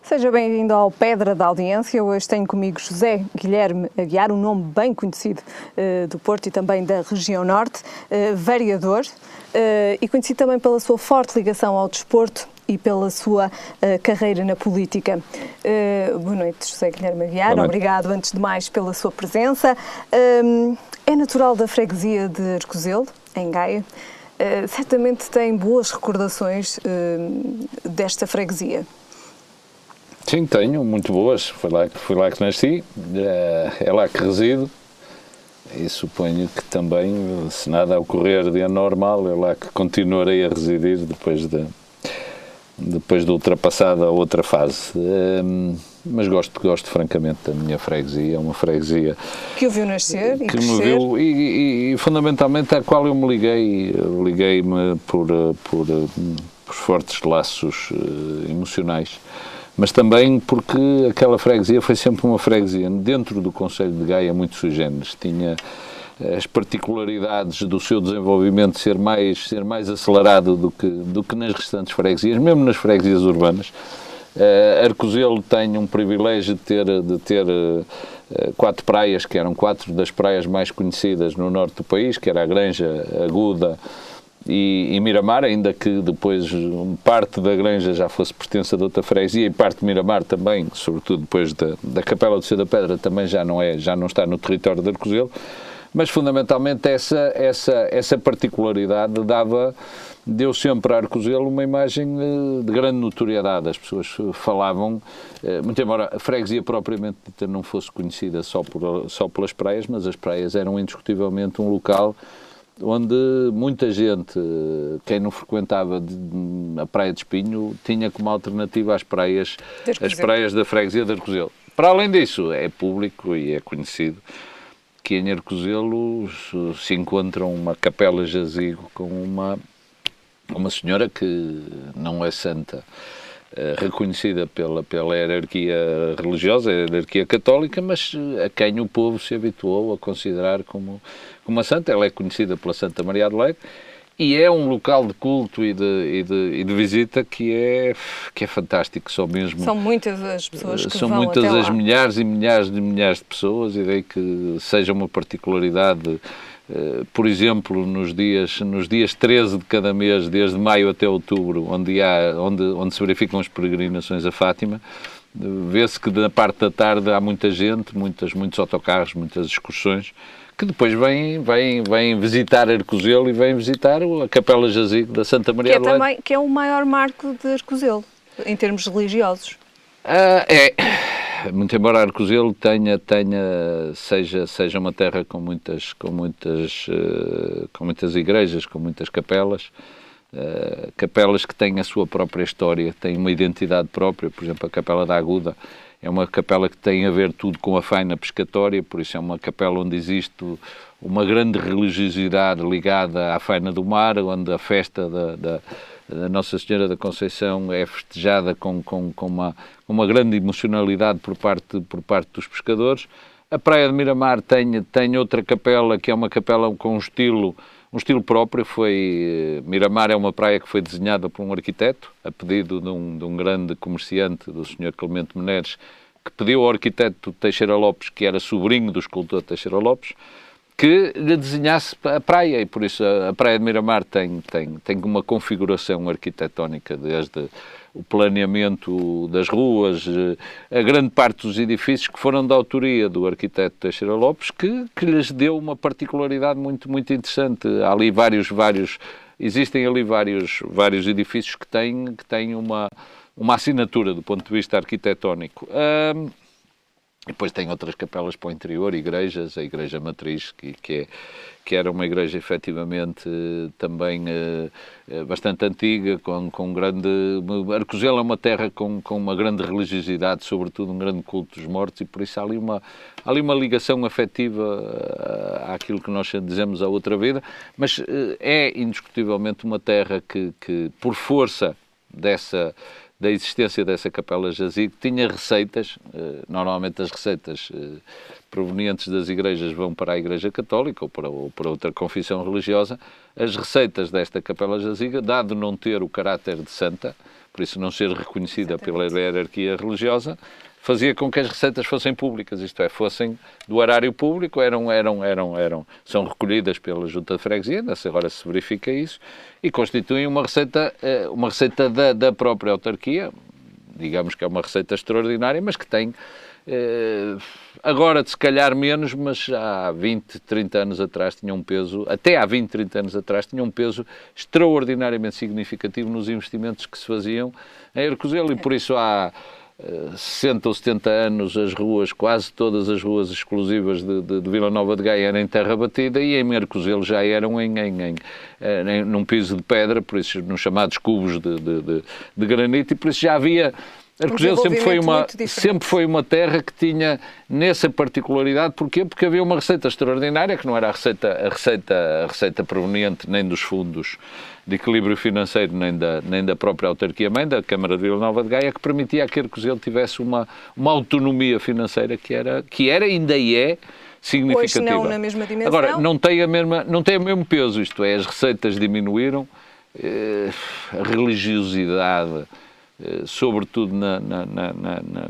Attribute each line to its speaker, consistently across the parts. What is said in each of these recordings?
Speaker 1: Seja bem-vindo ao Pedra da Audiência. Hoje tenho comigo José Guilherme Aguiar, um nome bem conhecido do Porto e também da região norte, vereador, e conhecido também pela sua forte ligação ao desporto e pela sua carreira na política. Boa noite, José Guilherme Aguiar. Obrigado, antes de mais, pela sua presença. É natural da freguesia de Arcozelo, em Gaia. Certamente tem boas recordações desta freguesia.
Speaker 2: Sim, tenho, muito boas. Foi lá que nasci, é lá que resido e suponho que também, se nada ocorrer de anormal, é lá que continuarei a residir depois de ultrapassada a outra fase. Mas gosto francamente da minha freguesia, é uma freguesia
Speaker 1: que o viu nascer e
Speaker 2: que me viu e fundamentalmente à qual eu me liguei-me por fortes laços emocionais. Mas também porque aquela freguesia foi sempre uma freguesia, dentro do concelho de Gaia, muito sui generis. Tinha as particularidades do seu desenvolvimento ser mais acelerado do que nas restantes freguesias, mesmo nas freguesias urbanas. Arcozelo tem um privilégio de ter 4 praias, que eram 4 das praias mais conhecidas no norte do país, que era a Granja, a Aguda e Miramar, ainda que depois parte da Granja já fosse pertença de outra freguesia e parte de Miramar também, sobretudo depois da Capela do Seu da Pedra, também já não está no território de Arcozelo, mas fundamentalmente essa particularidade deu sempre a Arcozelo uma imagem de grande notoriedade. As pessoas falavam, muito embora a freguesia propriamente dita não fosse conhecida só pelas praias, mas as praias eram indiscutivelmente um local onde muita gente, quem não frequentava a Praia de Espinho, tinha como alternativa as praias da freguesia de Arcozelo. Para além disso, é público e é conhecido que em Arcozelo se encontra uma capela jazigo com uma senhora que não é santa, reconhecida pela hierarquia religiosa, a hierarquia católica, mas a quem o povo se habituou a considerar como uma santa. Ela é conhecida pela Santa Maria Adelaide e é um local de culto e de visita que é fantástico. São
Speaker 1: muitas as pessoas que
Speaker 2: são
Speaker 1: vão
Speaker 2: muitas
Speaker 1: até
Speaker 2: as
Speaker 1: lá.
Speaker 2: Milhares e milhares de pessoas, e daí que seja uma particularidade. Por exemplo, nos dias 13 de cada mês, desde maio até outubro, onde se verificam as peregrinações a Fátima, vê-se que da parte da tarde há muita gente, muitos autocarros, muitas excursões, que depois vêm visitar Arcozelo e vêm visitar a Capela Jazigo da Santa Maria Adelaide.
Speaker 1: Que é o maior marco de Arcozelo, em termos religiosos.
Speaker 2: Muito embora Arcozelo seja uma terra com muitas igrejas, com muitas capelas, capelas que têm a sua própria história, têm uma identidade própria. Por exemplo, a Capela da Aguda é uma capela que tem a ver tudo com a faina pescatória, por isso é uma capela onde existe uma grande religiosidade ligada à faina do mar, onde a festa da Nossa Senhora da Conceição é festejada com uma grande emocionalidade por parte dos pescadores. A Praia de Miramar tem outra capela, que é uma capela com um estilo próprio. Miramar é uma praia que foi desenhada por um arquiteto, a pedido de um grande comerciante, do Sr. Clemente Meneres, que pediu ao arquiteto Teixeira Lopes, que era sobrinho do escultor Teixeira Lopes, que lhe desenhasse a praia, e por isso a Praia de Miramar tem uma configuração arquitetónica, desde o planeamento das ruas, a grande parte dos edifícios que foram da autoria do arquiteto Teixeira Lopes, que lhes deu uma particularidade muito, muito interessante. Há ali existem ali vários edifícios que têm uma assinatura do ponto de vista arquitetónico. E depois tem outras capelas para o interior, igrejas, a Igreja Matriz, que era uma igreja efetivamente também bastante antiga, com grande... Arcozelo é uma terra com uma grande religiosidade, sobretudo um grande culto dos mortos, e por isso há ali uma ligação afetiva àquilo que nós dizemos a outra vida, mas é indiscutivelmente uma terra que por força da existência dessa Capela Jazigo, tinha receitas, normalmente as receitas provenientes das igrejas vão para a Igreja Católica ou para outra confissão religiosa. As receitas desta Capela Jazigo, dado não ter o caráter de santa, por isso não ser reconhecida pela hierarquia religiosa, fazia com que as receitas fossem públicas, isto é, fossem do erário público, são recolhidas pela Junta de Freguesia, agora se verifica isso, e constituem uma receita da própria autarquia, digamos que é uma receita extraordinária, mas que tem, agora se calhar menos, mas há 20, 30 anos atrás tinha um peso, até há 20, 30 anos atrás tinha um peso extraordinariamente significativo nos investimentos que se faziam em Arcozelo, e por isso há 60 ou 70 anos as ruas, quase todas as ruas exclusivas de Vila Nova de Gaia eram em terra batida e em Arcozelo já eram num piso de pedra, por isso nos chamados cubos de granito, e por isso já havia... Arcozelo sempre foi uma terra que tinha nessa particularidade. Porquê? Porque havia uma receita extraordinária, que não era a receita proveniente nem dos fundos de equilíbrio financeiro, nem da própria autarquia-mãe, da Câmara de Vila Nova de Gaia, que permitia que Arcozelo tivesse uma autonomia financeira que era ainda é significativa.
Speaker 1: Hoje não na mesma dimensão.
Speaker 2: Agora, não tem o mesmo peso, isto é, as receitas diminuíram, a religiosidade, sobretudo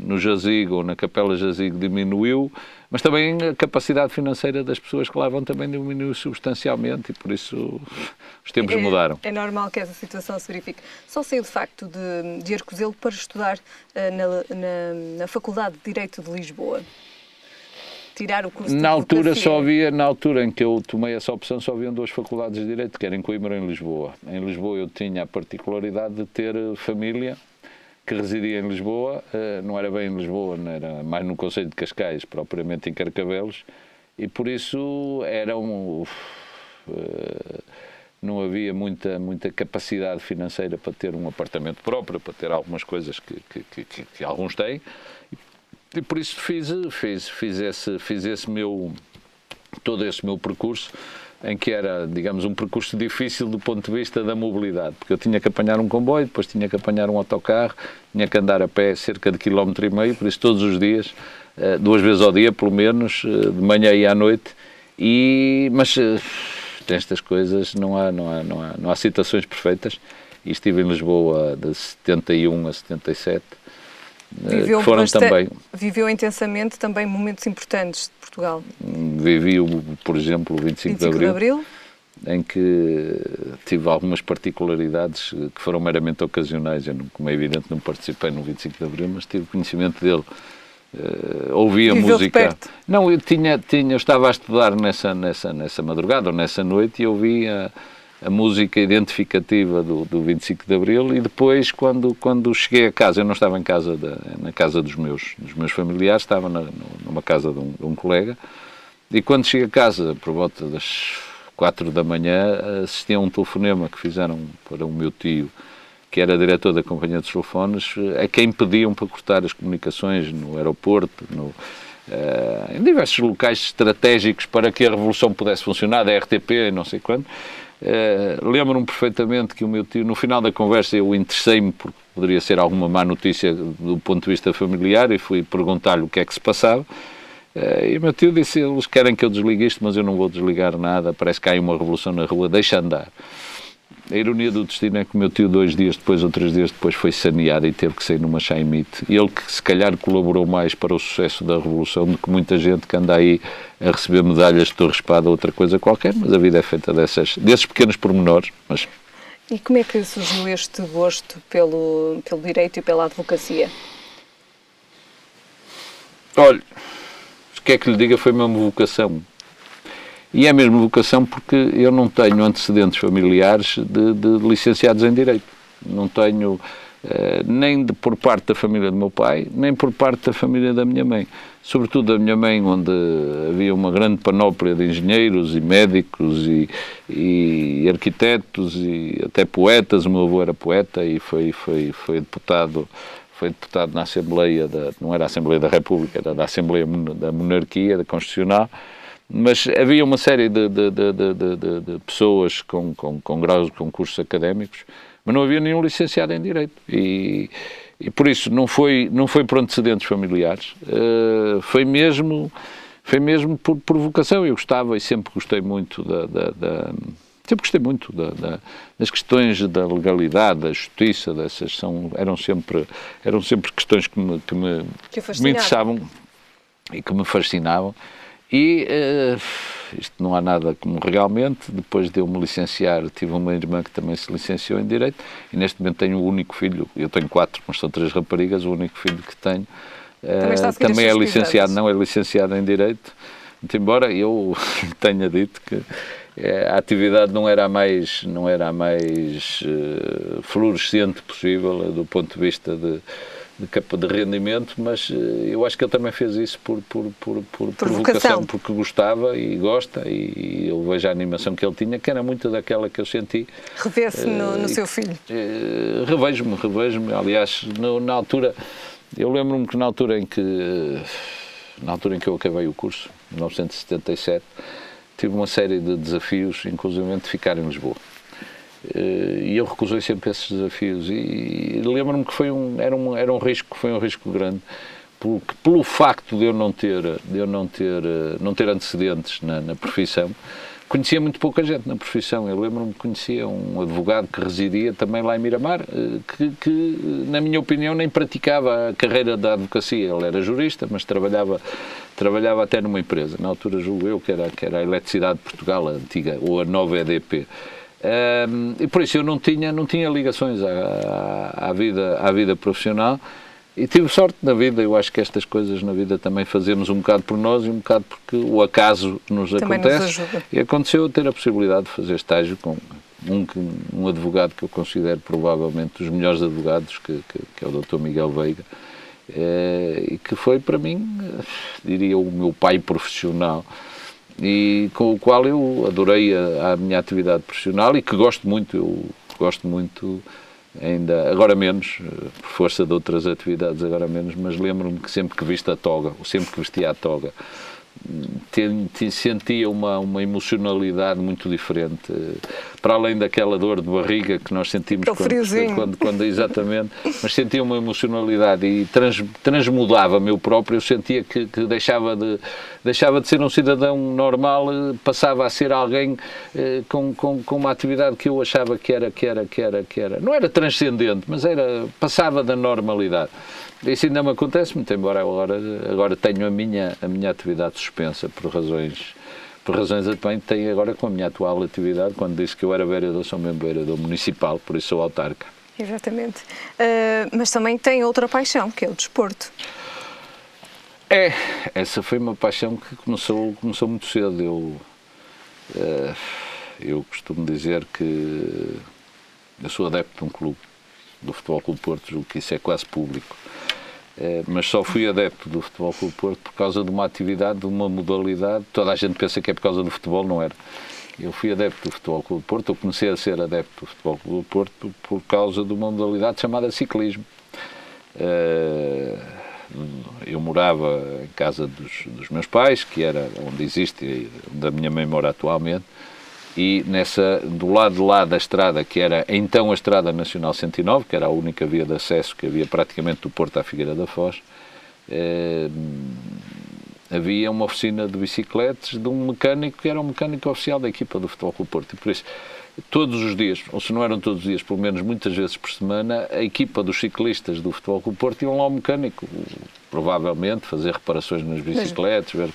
Speaker 2: no jazigo ou na capela jazigo, diminuiu, mas também a capacidade financeira das pessoas que lá vão também diminuiu substancialmente, e por isso os tempos mudaram.
Speaker 1: É normal que essa situação se verifique. Só saiu de facto de Arcozelo para estudar na Faculdade de Direito de Lisboa. Tirar o curso de advocacia.
Speaker 2: Na altura em que eu tomei essa opção, só haviam 2 faculdades de Direito, que era em Coimbra e em Lisboa. Em Lisboa eu tinha a particularidade de ter família que residia em Lisboa, não era bem em Lisboa, não era mais no concelho de Cascais, propriamente em Carcavelos, e por isso não havia muita capacidade financeira para ter um apartamento próprio, para ter algumas coisas que alguns têm, e por isso fiz todo esse meu percurso, em que era, digamos, um percurso difícil do ponto de vista da mobilidade, porque eu tinha que apanhar um comboio, depois tinha que apanhar um autocarro, tinha que andar a pé cerca de 1,5 km, por isso todos os dias, 2 vezes ao dia, pelo menos, de manhã e à noite, mas nestas coisas não há situações perfeitas, e estive em Lisboa de 71 a 77,
Speaker 1: Viveu intensamente também momentos importantes de Portugal.
Speaker 2: Vivi, por exemplo, o 25 de Abril, em que tive algumas particularidades que foram meramente ocasionais. Eu, como é evidente, não participei no 25 de Abril, mas tive conhecimento dele. Ouvia música. Não, eu estava a estudar nessa madrugada ou nessa noite e ouvia a música identificativa do 25 de Abril, e depois, quando cheguei a casa, eu não estava em casa, na casa dos meus familiares, estava numa casa de um colega, e quando cheguei a casa, por volta das 4 da manhã, assisti a um telefonema que fizeram para o meu tio, que era diretor da companhia de telefones, a quem pediam para cortar as comunicações no aeroporto, em diversos locais estratégicos para que a revolução pudesse funcionar, da RTP e não sei quando. Lembro-me perfeitamente que o meu tio, no final da conversa, eu interessei-me porque poderia ser alguma má notícia do ponto de vista familiar, e fui perguntar-lhe o que é que se passava, e o meu tio disse: eles querem que eu desligue isto, mas eu não vou desligar nada, parece que há uma revolução na rua, deixa andar. A ironia do destino é que o meu tio 2 dias depois ou 3 dias depois foi saneado e teve que sair numa chaimite. Ele que se calhar colaborou mais para o sucesso da Revolução do que muita gente que anda aí a receber medalhas de Torre-Espada ou outra coisa qualquer, mas a vida é feita desses pequenos pormenores. Mas...
Speaker 1: E como é que surgiu este gosto pelo direito e pela advocacia?
Speaker 2: Olha, o que é que lhe diga, foi mesmo vocação. E é mesmo vocação porque eu não tenho antecedentes familiares de licenciados em Direito. Não tenho nem por parte da família do meu pai, nem por parte da família da minha mãe. Sobretudo da minha mãe, onde havia uma grande panóplia de engenheiros e médicos e arquitetos e até poetas. O meu avô era poeta e foi deputado na Assembleia, não era a Assembleia da República, era da Assembleia da Monarquia, da Constitucional. Mas havia uma série de pessoas com graus de concursos académicos, mas não havia nenhum licenciado em Direito. E por isso não foi por antecedentes familiares, foi mesmo por vocação. Eu gostava e sempre gostei muito Sempre gostei muito das questões da legalidade, da justiça, eram sempre questões que me interessavam e que me fascinavam. E isto não há nada como realmente, depois de eu me licenciar, tive uma irmã que também se licenciou em Direito, e neste momento tenho o único filho, eu tenho 4, mas são 3 raparigas, o único filho que tenho também é licenciado, não é licenciado em Direito, muito embora eu tenha dito que a atividade não era a mais fluorescente possível do ponto de vista de rendimento, mas eu acho que ele também fez isso por vocação, porque gostava e gosta, e eu vejo a animação que ele tinha, que era muito daquela que eu senti.
Speaker 1: Revê-se no seu filho?
Speaker 2: Revejo-me, aliás, na altura, eu lembro-me que na altura em que eu acabei o curso, em 1977, tive uma série de desafios, inclusive de ficar em Lisboa. E eu recusei sempre esses desafios, e lembro-me que era um risco grande, porque pelo facto de eu não ter antecedentes na profissão, conhecia muito pouca gente na profissão. Eu lembro-me que conhecia um advogado que residia também lá em Miramar, que na minha opinião nem praticava a carreira da advocacia. Ele era jurista, mas trabalhava até numa empresa, na altura julgo eu que era a Eletricidade de Portugal, a antiga, ou a nova EDP. E por isso eu não tinha ligações à vida profissional, e tive sorte na vida. Eu acho que estas coisas na vida também fazemos um bocado por nós e um bocado porque o acaso nos acontece. E aconteceu ter a possibilidade de fazer estágio com um advogado que eu considero provavelmente dos melhores advogados, que é o Dr. Miguel Veiga, e que foi para mim, diria, o meu pai profissional, e com o qual eu adorei a minha atividade profissional, e que gosto muito ainda, agora menos, por força de outras atividades, agora menos, mas lembro-me que sempre que vestia a toga, sentia uma emocionalidade muito diferente, para além daquela dor de barriga que nós sentimos quando exatamente, mas sentia uma emocionalidade e transmudava-me eu próprio. Eu sentia que deixava de ser um cidadão normal, passava a ser alguém com uma atividade que eu achava que era, não era transcendente, mas passava da normalidade. Isso ainda me acontece, muito embora agora tenho a minha atividade suspensa por razões também tenho agora com a minha atual atividade. Quando disse que eu era vereador, sou mesmo vereador municipal, por isso sou autarca.
Speaker 1: Exatamente. Mas também tem outra paixão, que é o desporto.
Speaker 2: Essa foi uma paixão que começou muito cedo. Eu costumo dizer que eu sou adepto de um clube, do Futebol Clube Porto, julgo que isso é quase público. Mas só fui adepto do Futebol Clube Porto por causa de uma atividade, de uma modalidade. Toda a gente pensa que é por causa do futebol, não era. Eu fui adepto do Futebol Clube Porto, eu comecei a ser adepto do Futebol Clube Porto por causa de uma modalidade chamada ciclismo. Eu morava em casa dos meus pais, que era onde existe, onde a minha mãe mora atualmente, e do lado de lá da estrada, que era então a Estrada Nacional 109, que era a única via de acesso que havia praticamente do Porto à Figueira da Foz, havia uma oficina de bicicletas de um mecânico que era um mecânico oficial da equipa do Futebol Clube Porto. E por isso, todos os dias, ou se não eram todos os dias, pelo menos muitas vezes por semana, a equipa dos ciclistas do Futebol Clube Porto iam lá ao mecânico, provavelmente fazer reparações nas bicicletas, ver...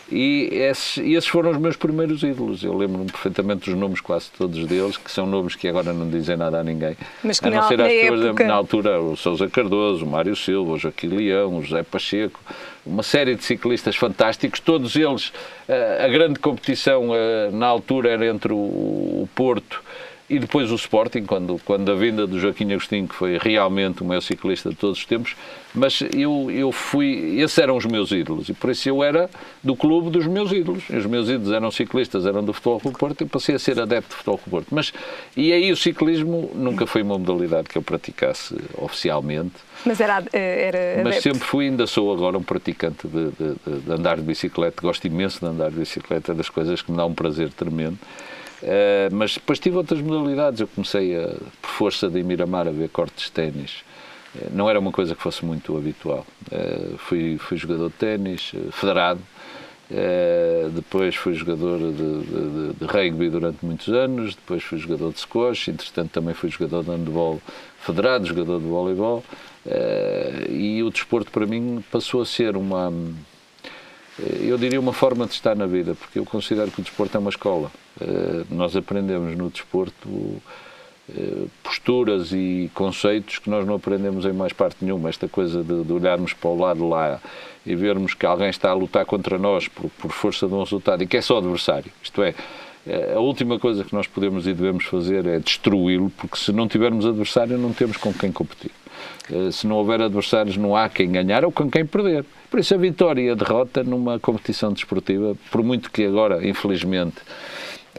Speaker 2: E esses foram os meus primeiros ídolos. Eu lembro-me perfeitamente dos nomes, quase todos deles, que são nomes que agora não dizem nada a ninguém.
Speaker 1: Mas que
Speaker 2: a não ser as pessoas
Speaker 1: época...
Speaker 2: na altura, o Sousa Cardoso, o Mário Silva, o Joaquim Leão, o José Pacheco, uma série de ciclistas fantásticos, todos eles. A grande competição na altura era entre o Porto e depois o Sporting, quando a vinda do Joaquim Agostinho, que foi realmente o maior ciclista de todos os tempos, mas esses eram os meus ídolos, e por isso eu era do clube dos meus ídolos. Os meus ídolos eram ciclistas, eram do Futebol Clube Porto, e passei a ser adepto do Futebol Clube Porto. E aí o ciclismo nunca foi uma modalidade que eu praticasse oficialmente.
Speaker 1: Mas era
Speaker 2: mas sempre fui, ainda sou agora um praticante de andar de bicicleta, gosto imenso de andar de bicicleta, é das coisas que me dá um prazer tremendo. Mas depois tive outras modalidades. Eu comecei, por força de Miramar, a ver cortes de ténis. Não era uma coisa que fosse muito habitual. Fui jogador de ténis, federado, Depois fui jogador de rugby durante muitos anos, depois fui jogador de squash, entretanto também fui jogador de handball federado, jogador de voleibol, e o desporto para mim passou a ser eu diria uma forma de estar na vida, porque eu considero que o desporto é uma escola. Nós aprendemos no desporto posturas e conceitos que nós não aprendemos em mais parte nenhuma. Esta coisa de olharmos para o lado lá e vermos que alguém está a lutar contra nós por força de um resultado e que é só adversário. Isto é, a última coisa que nós podemos e devemos fazer é destruí-lo, porque se não tivermos adversário não temos com quem competir. Se não houver adversários não há quem ganhar ou com quem perder. Por isso a vitória e a derrota numa competição desportiva, por muito que agora, infelizmente,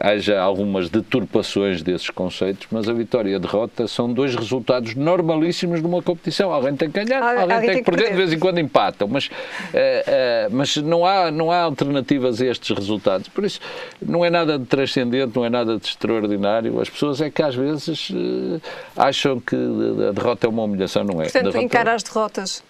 Speaker 2: haja algumas deturpações desses conceitos, mas a vitória e a derrota são dois resultados normalíssimos de uma competição. Alguém tem que ganhar, alguém tem que perder, de vez em quando empatam, mas não há alternativas a estes resultados. Por isso, não é nada de transcendente, não é nada de extraordinário. As pessoas é que às vezes acham que a derrota é uma humilhação, não é?
Speaker 1: Portanto, encara as derrotas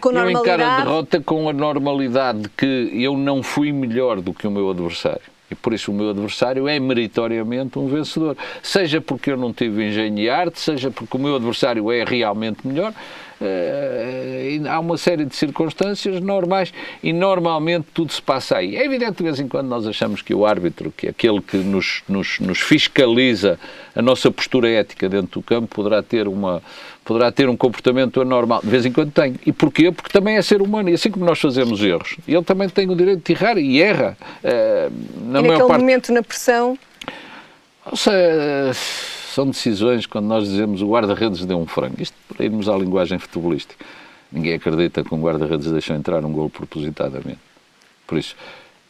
Speaker 1: com normalidade.
Speaker 2: Eu encaro a derrota com a normalidade de que eu não fui melhor do que o meu adversário. E por isso o meu adversário é meritoriamente um vencedor. Seja porque eu não tive engenho e arte, seja porque o meu adversário é realmente melhor. Há uma série de circunstâncias normais e normalmente tudo se passa aí. É evidente que de vez em quando nós achamos que o árbitro, que é aquele que nos fiscaliza a nossa postura ética dentro do campo, poderá ter um comportamento anormal. De vez em quando tem. E porquê? Porque também é ser humano. E assim como nós fazemos erros, ele também tem o direito de errar e erra.
Speaker 1: Na maior parte... momento, na pressão...
Speaker 2: São decisões, quando nós dizemos o guarda-redes deu um frango. Isto para irmos à linguagem futebolística. Ninguém acredita que um guarda-redes deixou entrar um golo propositadamente. Por isso,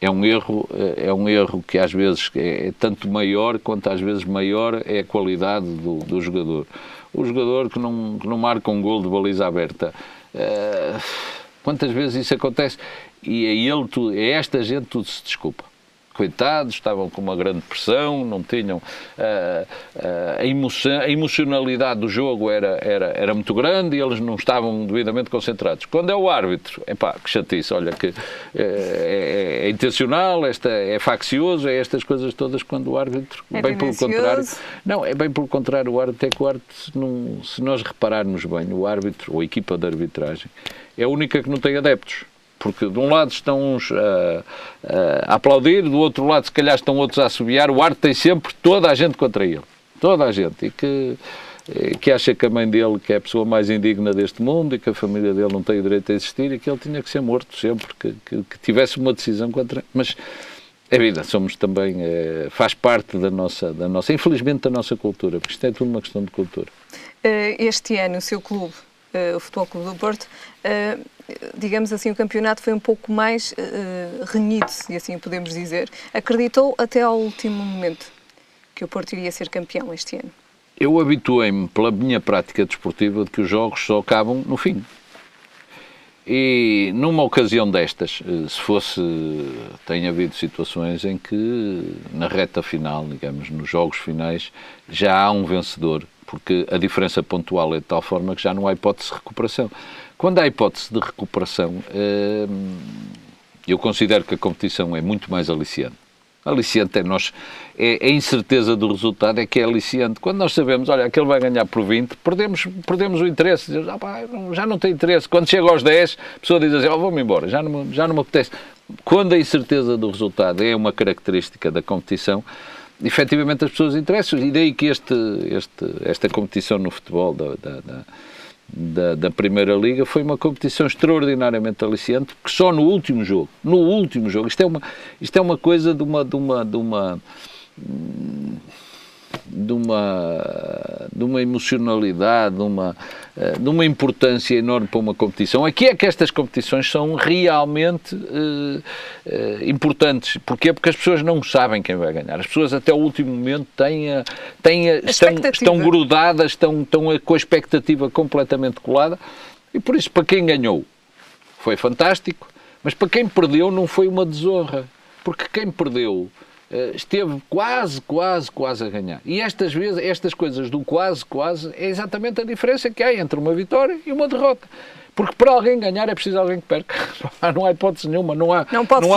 Speaker 2: é um erro que às vezes é tanto maior quanto às vezes maior é a qualidade do jogador. O jogador que não marca um golo de baliza aberta, quantas vezes isso acontece? E a esta gente tudo se desculpa. Coitados, estavam com uma grande pressão, não tinham... a emocionalidade do jogo era muito grande e eles não estavam devidamente concentrados. Quando é o árbitro, que chatice, olha, que é intencional, é faccioso, é estas coisas todas, quando o árbitro, bem pelo contrário... Não, é bem pelo contrário, o árbitro, se nós repararmos bem, o árbitro, ou a equipa de arbitragem, é a única que não tem adeptos. Porque de um lado estão uns a aplaudir, do outro lado se calhar estão outros a assobiar. O árbitro tem sempre toda a gente contra ele. Toda a gente. E que acha que a mãe dele, que é a pessoa mais indigna deste mundo, e que a família dele não tem o direito a existir, e que ele tinha que ser morto sempre, que tivesse uma decisão contra... Mas é vida, somos também... faz parte da nossa, infelizmente, da nossa cultura. Porque isto é tudo uma questão de cultura.
Speaker 1: Este ano, o seu clube, o Futebol Clube do Porto, digamos assim, o campeonato foi um pouco mais renhido, se assim podemos dizer. Acreditou até ao último momento que o Porto iria ser campeão este ano?
Speaker 2: Eu habituei-me, pela minha prática desportiva, de que os jogos só acabam no fim. E numa ocasião destas, tem havido situações em que na reta final, digamos, nos jogos finais, já há um vencedor, porque a diferença pontual é de tal forma que já não há hipótese de recuperação. Quando há hipótese de recuperação, eu considero que a competição é muito mais aliciante. Aliciante é a incerteza do resultado é que é aliciante. Quando nós sabemos, olha, aquele vai ganhar por 20, perdemos o interesse. Já não tem interesse. Quando chega aos 10, a pessoa diz assim, vou-me embora, já não me apetece. Quando a incerteza do resultado é uma característica da competição, efetivamente as pessoas interessam. E daí que esta competição no futebol da Primeira Liga foi uma competição extraordinariamente aliciante, porque só no último jogo, isto é uma coisa de uma emocionalidade, de uma importância enorme para uma competição. Aqui é que estas competições são realmente importantes. Porquê? Porque as pessoas não sabem quem vai ganhar. As pessoas até o último momento estão grudadas, estão com a expectativa completamente colada, e por isso para quem ganhou foi fantástico, mas para quem perdeu não foi uma desonra, porque quem perdeu esteve quase a ganhar. E estas coisas do quase, é exatamente a diferença que há entre uma vitória e uma derrota. Porque para alguém ganhar é preciso alguém que perca. Não há hipótese nenhuma. Não há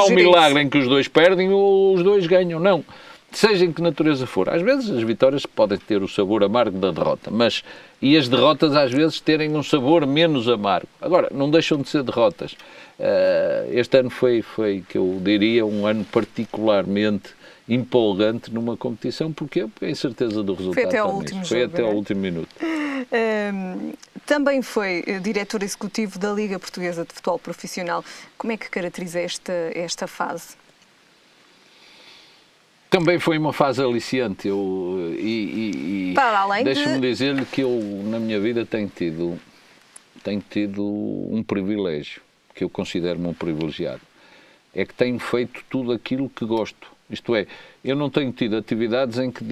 Speaker 2: um milagre em que os dois perdem ou os dois ganham. Não. Seja em que natureza for. Às vezes as vitórias podem ter o sabor amargo da derrota, e as derrotas às vezes terem um sabor menos amargo. Agora, não deixam de ser derrotas. Este ano foi, que eu diria, um ano particularmente empolgante numa competição. Porquê? Porque a incerteza do resultado
Speaker 1: foi até ao último jogo,
Speaker 2: foi até ao último minuto.
Speaker 1: Também foi diretor executivo da Liga Portuguesa de Futebol Profissional. Como é que caracteriza esta fase?
Speaker 2: Também foi uma fase aliciante. Deixa-me dizer-lhe que eu, na minha vida, tenho tido um privilégio, que eu considero-me um privilegiado. É que tenho feito tudo aquilo que gosto. Isto é, eu não tenho tido atividades em que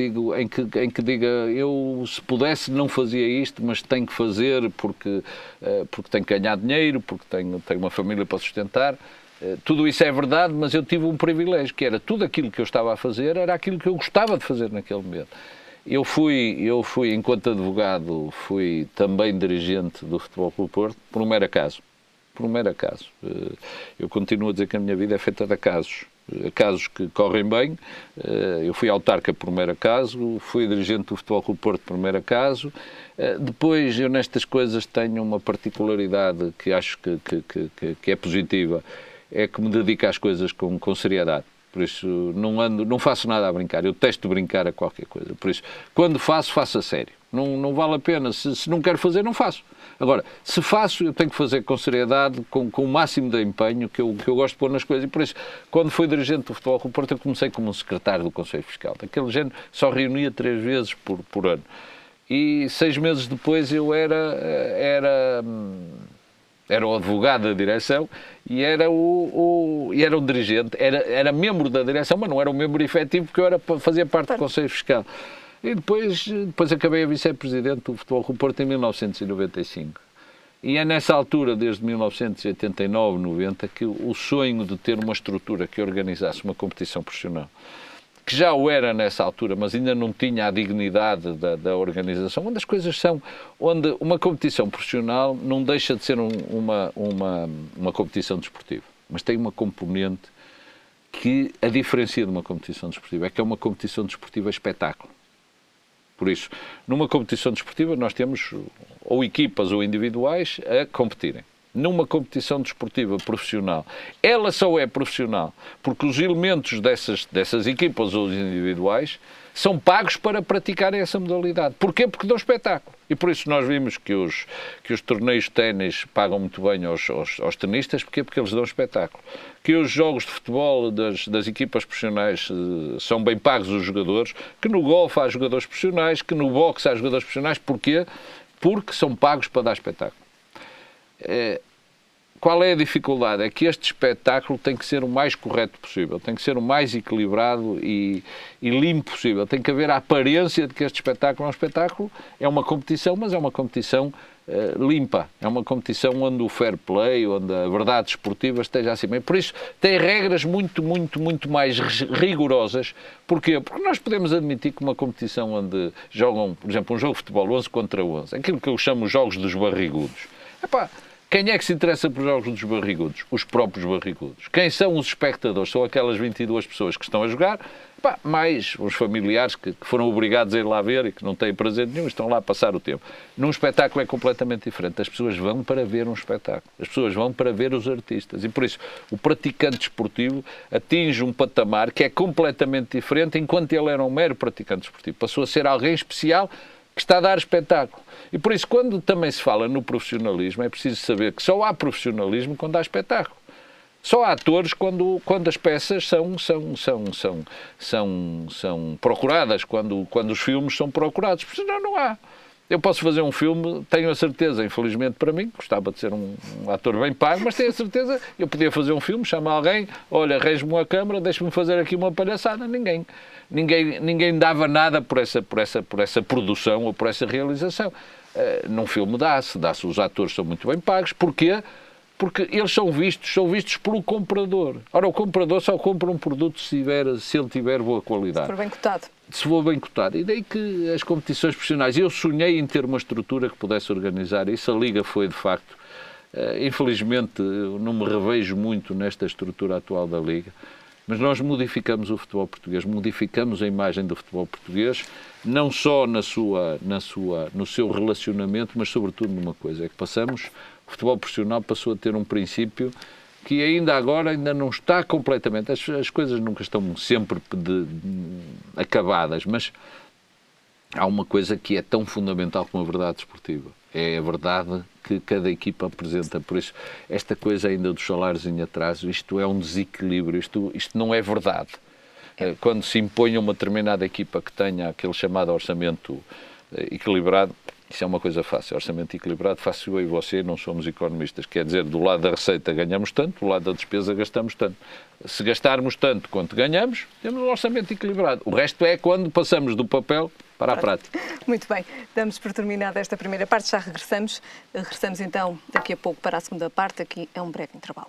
Speaker 2: diga eu, se pudesse, não fazia isto, mas tenho que fazer porque tenho que ganhar dinheiro, porque tenho uma família para sustentar. Tudo isso é verdade, mas eu tive um privilégio, que era tudo aquilo que eu estava a fazer, era aquilo que eu gostava de fazer naquele momento. Eu fui, enquanto advogado, fui também dirigente do Futebol Clube Porto, por um mero acaso. Por um mero acaso. Eu continuo a dizer que a minha vida é feita de acasos. Casos que correm bem. Eu fui autarca por um mero acaso, fui dirigente do Futebol Clube Porto por um mero acaso. Depois, eu nestas coisas tenho uma particularidade que acho que é positiva, é que me dedico às coisas com seriedade. Por isso, não faço nada a brincar. Eu detesto brincar a qualquer coisa. Por isso, quando faço a sério. Não vale a pena. Se não quero fazer, não faço. Agora, se faço, eu tenho que fazer com seriedade, com o máximo de empenho que eu gosto de pôr nas coisas. E por isso, quando fui dirigente do Futebol Clube Porto, eu comecei como um secretário do Conselho Fiscal. Daquele género, só reunia 3 vezes por ano. E 6 meses depois eu era o advogado da direção e era o dirigente, era membro da direção, mas não era um membro efetivo, porque eu fazia parte do Conselho Fiscal. E depois acabei a vice-presidente do Futebol Clube Porto em 1995. E é nessa altura, desde 1989, 90, que o sonho de ter uma estrutura que organizasse uma competição profissional, que já o era nessa altura, mas ainda não tinha a dignidade da organização, onde as coisas onde uma competição profissional não deixa de ser uma competição desportiva, mas tem uma componente que a diferencia de uma competição desportiva, é que é uma competição desportiva espetáculo. Por isso, numa competição desportiva nós temos ou equipas ou individuais a competirem. Numa competição desportiva profissional, ela só é profissional porque os elementos dessas equipas ou individuais são pagos para praticarem essa modalidade. Porquê? Porque dão espetáculo. E por isso nós vimos que os torneios de ténis pagam muito bem aos tenistas. Porquê? Porque eles dão espetáculo. Que os jogos de futebol das equipas profissionais são bem pagos os jogadores, que no golfe há jogadores profissionais, que no boxe há jogadores profissionais. Porquê? Porque são pagos para dar espetáculo. Qual é a dificuldade? É que este espetáculo tem que ser o mais correto possível, tem que ser o mais equilibrado e limpo possível. Tem que haver a aparência de que este espetáculo é um espetáculo, é uma competição, mas é uma competição limpa. É uma competição onde o fair play, onde a verdade esportiva esteja acima. E por isso tem regras muito, muito, muito mais rigorosas. Porquê? Porque nós podemos admitir que uma competição onde jogam, por exemplo, um jogo de futebol 11 contra 11, aquilo que eu chamo os jogos dos barrigudos. Quem é que se interessa por jogos dos barrigudos? Os próprios barrigudos. Quem são os espectadores? São aquelas 22 pessoas que estão a jogar, mais os familiares que foram obrigados a ir lá ver e que não têm prazer nenhum, estão lá a passar o tempo. Num espetáculo é completamente diferente. As pessoas vão para ver um espetáculo. As pessoas vão para ver os artistas. E por isso, o praticante desportivo atinge um patamar que é completamente diferente enquanto ele era um mero praticante desportivo. Passou a ser alguém especial que está a dar espetáculo. E por isso, quando também se fala no profissionalismo, é preciso saber que só há profissionalismo quando há espetáculo. Só há atores quando as peças são procuradas, quando os filmes são procurados. Porque senão não há. Eu posso fazer um filme, tenho a certeza, infelizmente para mim, gostava de ser um ator bem pago, mas tenho a certeza, eu podia fazer um filme, chamar alguém, olha, arranje-me uma câmara, deixa-me fazer aqui uma palhaçada. Ninguém dava nada por essa produção ou por essa realização. Num filme dá-se, os atores são muito bem pagos. Porquê? Porque eles são vistos pelo comprador. Ora, o comprador só compra um produto se ele tiver boa qualidade.
Speaker 1: Se for bem cotado.
Speaker 2: Se for bem cotado. E daí que as competições profissionais, eu sonhei em ter uma estrutura que pudesse organizar isso. A Liga foi, de facto, Infelizmente, não me revejo muito nesta estrutura atual da Liga, mas nós modificamos o futebol português, modificamos a imagem do futebol português, não só no seu relacionamento, mas sobretudo numa coisa, é que o futebol profissional passou a ter um princípio que ainda não está completamente, as coisas nunca estão sempre acabadas, mas há uma coisa que é tão fundamental como a verdade desportiva. É a verdade que cada equipa apresenta. Por isso, esta coisa ainda dos salários em atraso, isto é um desequilíbrio, isto não é verdade. Quando se impõe uma determinada equipa que tenha aquele chamado orçamento equilibrado, isso é uma coisa fácil. Orçamento equilibrado, faço eu e você, não somos economistas. Quer dizer, do lado da receita ganhamos tanto, do lado da despesa gastamos tanto. Se gastarmos tanto quanto ganhamos, temos um orçamento equilibrado. O resto é quando passamos do papel para a prática.
Speaker 1: Muito bem, damos por terminada esta primeira parte, já regressamos. Regressamos então daqui a pouco para a segunda parte, aqui é um breve intervalo.